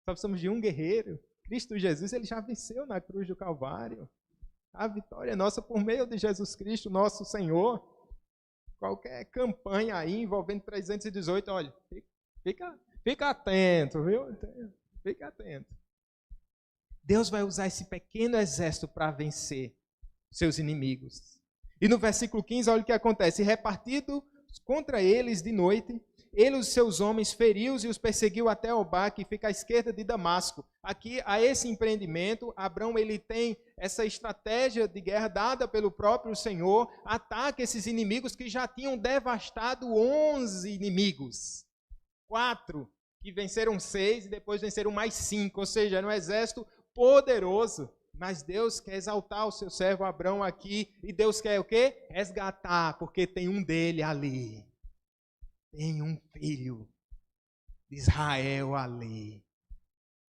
Só precisamos de um guerreiro. Cristo Jesus, ele já venceu na cruz do Calvário. A vitória é nossa por meio de Jesus Cristo, nosso Senhor. Qualquer campanha aí envolvendo 318, olha, fica atento, viu? Fica atento. Deus vai usar esse pequeno exército para vencer seus inimigos. E no versículo 15, olha o que acontece. Repartido contra eles de noite, ele os seus homens feriu-os e os perseguiu até Obá, que fica à esquerda de Damasco. Aqui, a esse empreendimento, Abrão ele tem essa estratégia de guerra dada pelo próprio Senhor, ataca esses inimigos que já tinham devastado 11 inimigos. 4 que venceram 6 e depois venceram mais 5, ou seja, era um exército poderoso. Mas Deus quer exaltar o seu servo Abrão aqui, e Deus quer o quê? Resgatar, porque tem um dele ali. Tem um filho de Israel ali.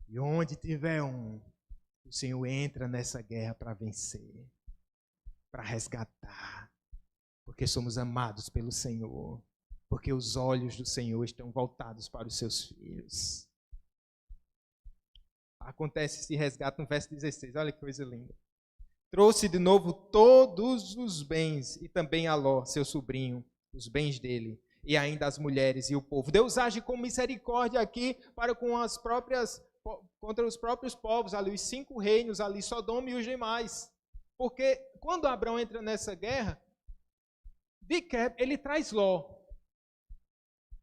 E onde tiver um, o Senhor entra nessa guerra para vencer, para resgatar. Porque somos amados pelo Senhor. Porque os olhos do Senhor estão voltados para os seus filhos. Acontece esse resgate no verso 16. Olha que coisa linda. Trouxe de novo todos os bens e também a Ló, seu sobrinho, os bens dele. E ainda as mulheres e o povo. Deus age com misericórdia aqui para contra os próprios povos, ali os 5 reinos, ali Sodoma e os demais. Porque quando Abrão entra nessa guerra, ele traz Ló.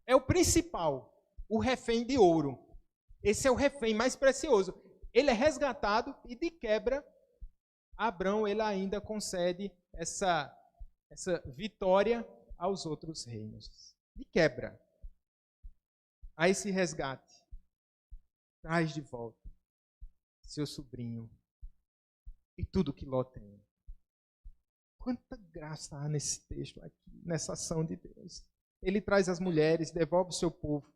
É o principal, o refém de ouro. Esse é o refém mais precioso. Ele é resgatado e de quebra, Abrão ele ainda concede essa vitória aos outros reinos. De quebra. A esse resgate. Traz de volta. seu sobrinho e tudo que Ló tem. Quanta graça há nesse texto aqui, nessa ação de Deus. Ele traz as mulheres, devolve o seu povo.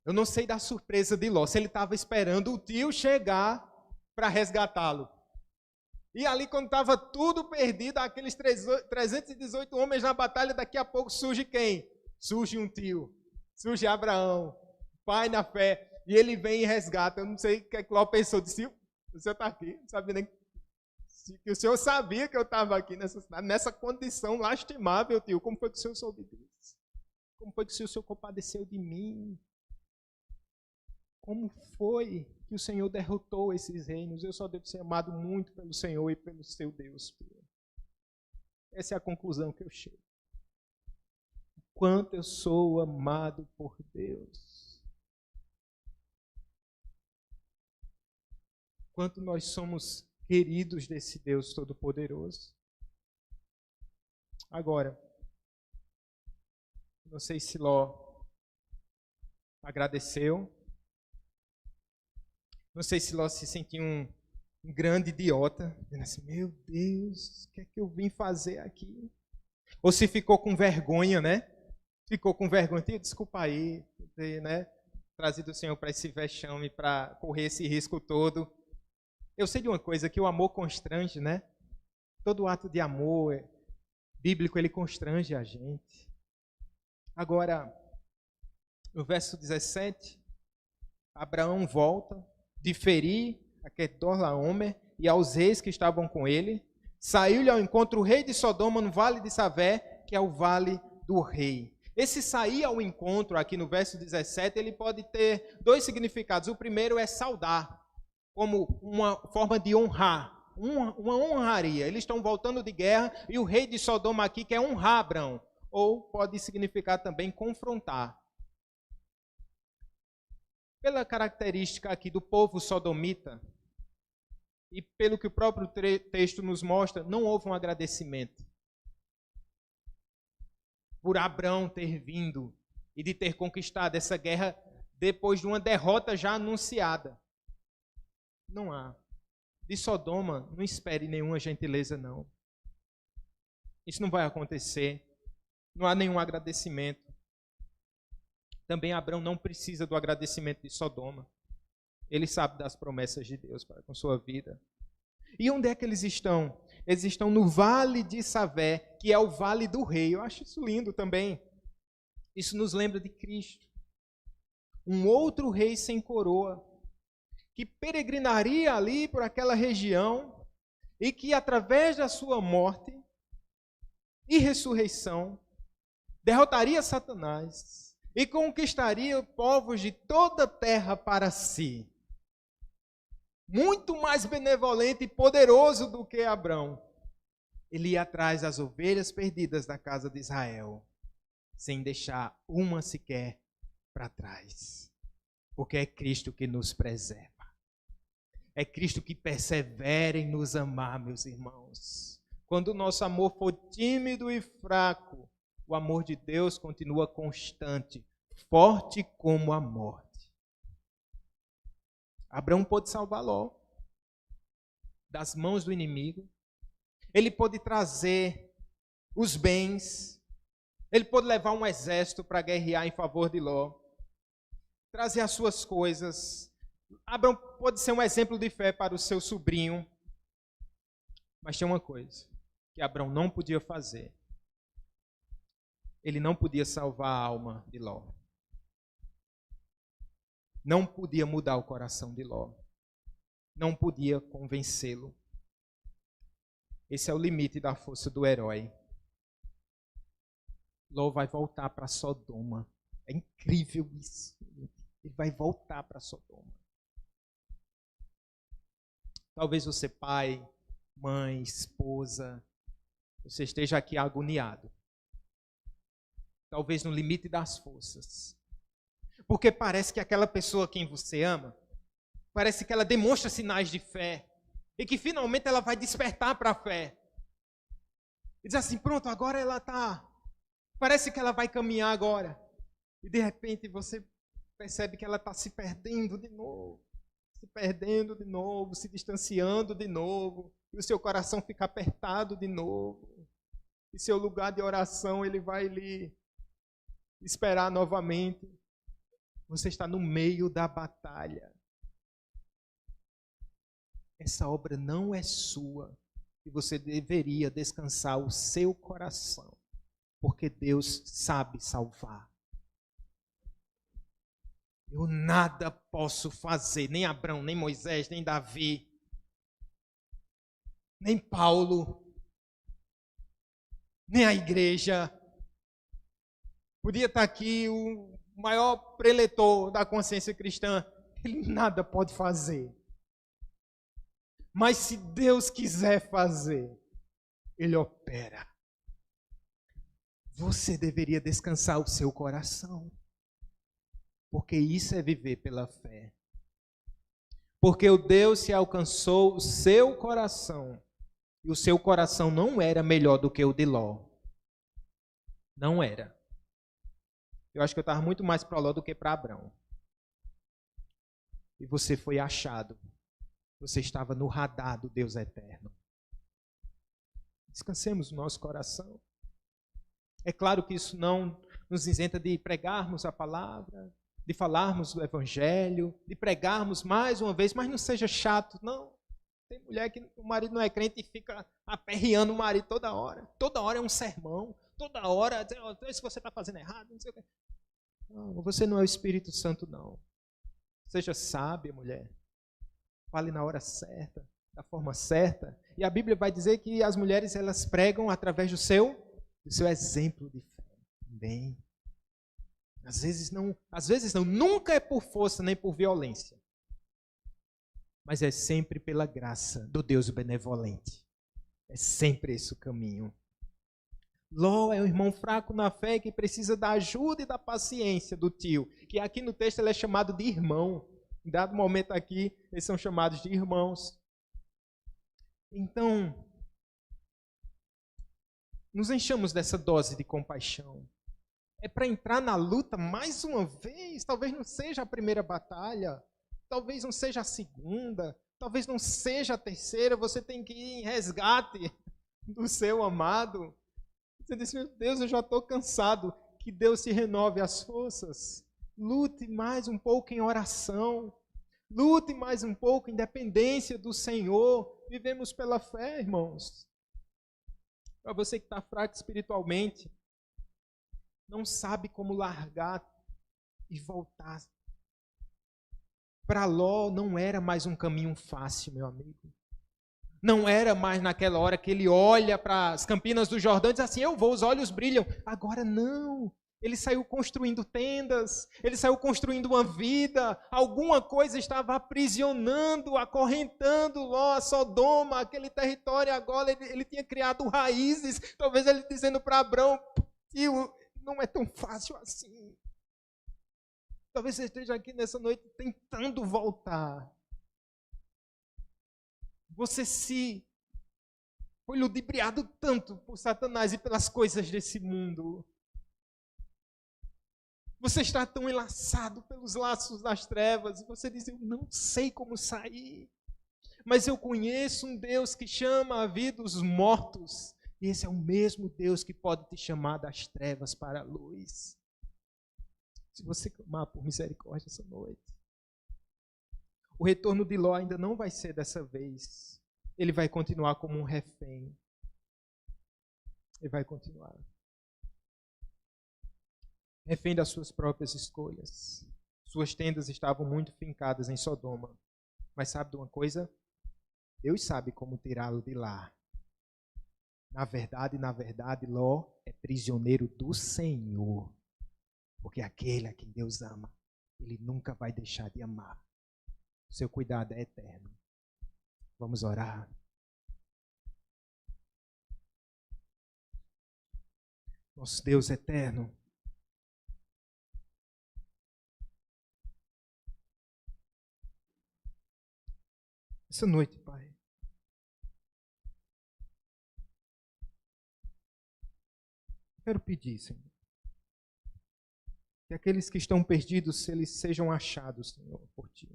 Eu não sei da surpresa de Ló, se ele estava esperando o tio chegar para resgatá-lo. E ali, quando estava tudo perdido, aqueles 318 homens na batalha, daqui a pouco surge quem? Surge um tio, surge Abraão, pai na fé, e ele vem e resgata. Eu não sei o que Ló pensou, disse, o senhor está aqui, não sabia nem que o senhor sabia que eu estava aqui nessa cidade, nessa condição lastimável, tio. Como foi que o senhor soube disso? Como foi que o senhor compadeceu de mim? Como foi que o Senhor derrotou esses reinos? Eu só devo ser amado muito pelo Senhor e pelo seu Deus. Essa é a conclusão que eu chego. Quanto eu sou amado por Deus. Quanto nós somos queridos desse Deus Todo-Poderoso. Agora, não sei se Ló agradeceu. Não sei se Ló se sentiu um grande idiota, dizendo assim, meu Deus, o que é que eu vim fazer aqui? Ou se ficou com vergonha, né? Ficou com vergonha, desculpa aí, ter, né, trazido o Senhor para esse vexame, para correr esse risco todo. Eu sei de uma coisa, que o amor constrange, né? Todo ato de amor bíblico, ele constrange a gente. Agora, no verso 17, Abraão volta de ferir a Quedorlaomer e aos reis que estavam com ele, saiu-lhe ao encontro o rei de Sodoma no vale de Savé, que é o vale do rei. Esse sair ao encontro, aqui no verso 17, ele pode ter dois significados. O primeiro é saudar, como uma forma de honrar, uma honraria. Eles estão voltando de guerra e o rei de Sodoma aqui quer honrar Abraão. Ou pode significar também confrontar. Pela característica aqui do povo sodomita, e pelo que o próprio texto nos mostra, não houve um agradecimento por Abraão ter vindo e de ter conquistado essa guerra depois de uma derrota já anunciada. Não há. De Sodoma, não espere nenhuma gentileza, não. Isso não vai acontecer. Não há nenhum agradecimento. Também Abraão não precisa do agradecimento de Sodoma. Ele sabe das promessas de Deus para com sua vida. E onde é que eles estão? Eles estão no Vale de Savé, que é o Vale do Rei. Eu acho isso lindo também. Isso nos lembra de Cristo. Um outro rei sem coroa, que peregrinaria ali por aquela região e que através da sua morte e ressurreição derrotaria Satanás e conquistaria povos de toda a terra para si. Muito mais benevolente e poderoso do que Abrão. Ele ia atrás das ovelhas perdidas da casa de Israel, sem deixar uma sequer para trás. Porque é Cristo que nos preserva. É Cristo que persevera em nos amar, meus irmãos. Quando o nosso amor for tímido e fraco, o amor de Deus continua constante, forte como a morte. Abraão pôde salvar Ló das mãos do inimigo. Ele pôde trazer os bens. Ele pôde levar um exército para guerrear em favor de Ló. Trazer as suas coisas. Abraão pode ser um exemplo de fé para o seu sobrinho. Mas tinha uma coisa que Abraão não podia fazer. Ele não podia salvar a alma de Ló. Não podia mudar o coração de Ló. Não podia convencê-lo. Esse é o limite da força do herói. Ló vai voltar para Sodoma. É incrível isso. Ele vai voltar para Sodoma. Talvez você, pai, mãe, esposa, você esteja aqui agoniado. Talvez no limite das forças. Porque parece que aquela pessoa a quem você ama, parece que ela demonstra sinais de fé. E que finalmente ela vai despertar para a fé. E diz assim, pronto, agora ela está... Parece que ela vai caminhar agora. E de repente você percebe que ela está se perdendo de novo. se perdendo de novo, se distanciando de novo, e o seu coração fica apertado de novo. E seu lugar de oração, ele vai lhe esperar novamente. Você está no meio da batalha. Essa obra não é sua. E você deveria descansar o seu coração. Porque Deus sabe salvar. Eu nada posso fazer. Nem Abraão, nem Moisés, nem Davi. Nem Paulo. Nem a igreja. Podia estar aqui o maior preletor da consciência cristã. Ele nada pode fazer. Mas se Deus quiser fazer, Ele opera. Você deveria descansar o seu coração. Porque isso é viver pela fé. Porque o Deus se alcançou o seu coração. E o seu coração não era melhor do que o de Ló. Não era. Eu acho que eu estava muito mais para Ló do que para Abrão. E você foi achado. Você estava no radar do Deus eterno. Descansemos o nosso coração. É claro que isso não nos isenta de pregarmos a palavra, de falarmos do evangelho, de pregarmos mais uma vez, mas não seja chato, não. Tem mulher que o marido não é crente e fica aperreando o marido toda hora. Toda hora é um sermão. Toda hora, se você está fazendo errado, não sei o quê. Não, você não é o Espírito Santo, não. Seja sábia, mulher. Fale na hora certa, da forma certa. E a Bíblia vai dizer que as mulheres, elas pregam através do seu exemplo de fé. Bem. Às vezes não, nunca é por força nem por violência. Mas é sempre pela graça do Deus benevolente. É sempre esse o caminho. Ló é um irmão fraco na fé que precisa da ajuda e da paciência do tio, que aqui no texto ele é chamado de irmão. Em dado momento aqui, eles são chamados de irmãos. Então, nos enchamos dessa dose de compaixão. É para entrar na luta mais uma vez. Talvez não seja a primeira batalha. Talvez não seja a segunda. Talvez não seja a terceira. Você tem que ir em resgate do seu amado. Você diz, meu Deus, eu já estou cansado. Que Deus se renove as forças. Lute mais um pouco em oração. Lute mais um pouco em dependência do Senhor. Vivemos pela fé, irmãos. Para você que está fraco espiritualmente, não sabe como largar e voltar. Para Ló não era mais um caminho fácil, meu amigo. Não era mais naquela hora que ele olha para as campinas do Jordão e diz assim, eu vou, os olhos brilham. Agora não. Ele saiu construindo tendas, ele saiu construindo uma vida, alguma coisa estava aprisionando, acorrentando Ló, a Sodoma, aquele território agora, ele tinha criado raízes, talvez ele dizendo para Abrão, tio, não é tão fácil assim. Talvez você esteja aqui nessa noite tentando voltar. Você foi ludibriado tanto por Satanás e pelas coisas desse mundo. Você está tão enlaçado pelos laços das trevas. Você diz, eu não sei como sair. Mas eu conheço um Deus que chama a vida os mortos. E esse é o mesmo Deus que pode te chamar das trevas para a luz. Se você clamar por misericórdia essa noite. O retorno de Ló ainda não vai ser dessa vez. Ele vai continuar como um refém. Ele vai continuar. Refém das suas próprias escolhas. Suas tendas estavam muito fincadas em Sodoma. Mas sabe de uma coisa? Deus sabe como tirá-lo de lá. Na verdade, Ló é prisioneiro do Senhor. Porque aquele a quem Deus ama, Ele nunca vai deixar de amar. O seu cuidado é eterno. Vamos orar. Nosso Deus eterno, essa noite, Pai, quero pedir, Senhor, que aqueles que estão perdidos, eles sejam achados, Senhor, por Ti.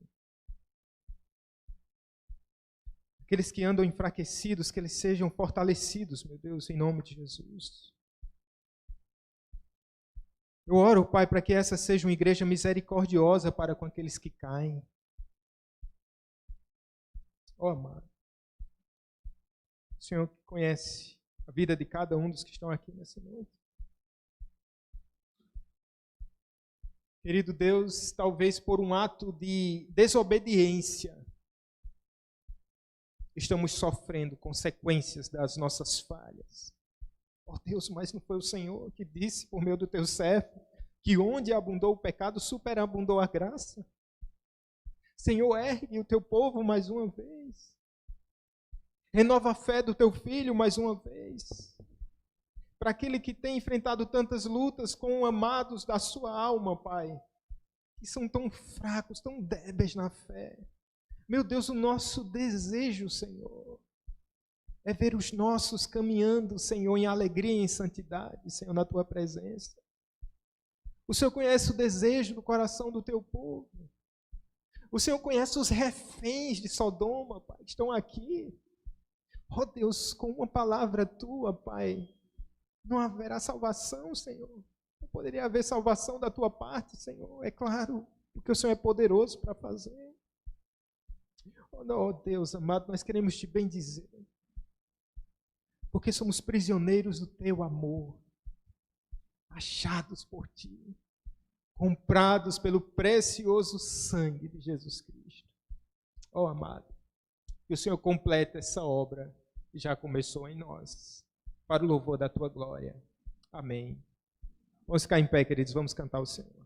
Aqueles que andam enfraquecidos, que eles sejam fortalecidos, meu Deus, em nome de Jesus. Eu oro, Pai, para que essa seja uma igreja misericordiosa para com aqueles que caem. Ó, amado, o Senhor conhece a vida de cada um dos que estão aqui nessa noite. Querido Deus, talvez por um ato de desobediência, estamos sofrendo consequências das nossas falhas. Ó Deus, mas não foi o Senhor que disse por meio do teu servo que onde abundou o pecado, superabundou a graça? Senhor, ergue o teu povo mais uma vez. Renova a fé do teu filho mais uma vez. Para aquele que tem enfrentado tantas lutas com amados da sua alma, Pai, que são tão fracos, tão débeis na fé. Meu Deus, o nosso desejo, Senhor, é ver os nossos caminhando, Senhor, em alegria e em santidade, Senhor, na tua presença. O Senhor conhece o desejo do coração do teu povo. O Senhor conhece os reféns de Sodoma, Pai, que estão aqui. Ó Deus, com uma palavra tua, Pai, não haverá salvação, Senhor. Não poderia haver salvação da tua parte, Senhor. É claro, porque o Senhor é poderoso para fazer. Oh Deus amado, nós queremos te bendizer. Porque somos prisioneiros do teu amor. Achados por ti. Comprados pelo precioso sangue de Jesus Cristo. Oh amado, que o Senhor complete essa obra que já começou em nós. Para o louvor da tua glória. Amém. Vamos ficar em pé, queridos. Vamos cantar o Senhor.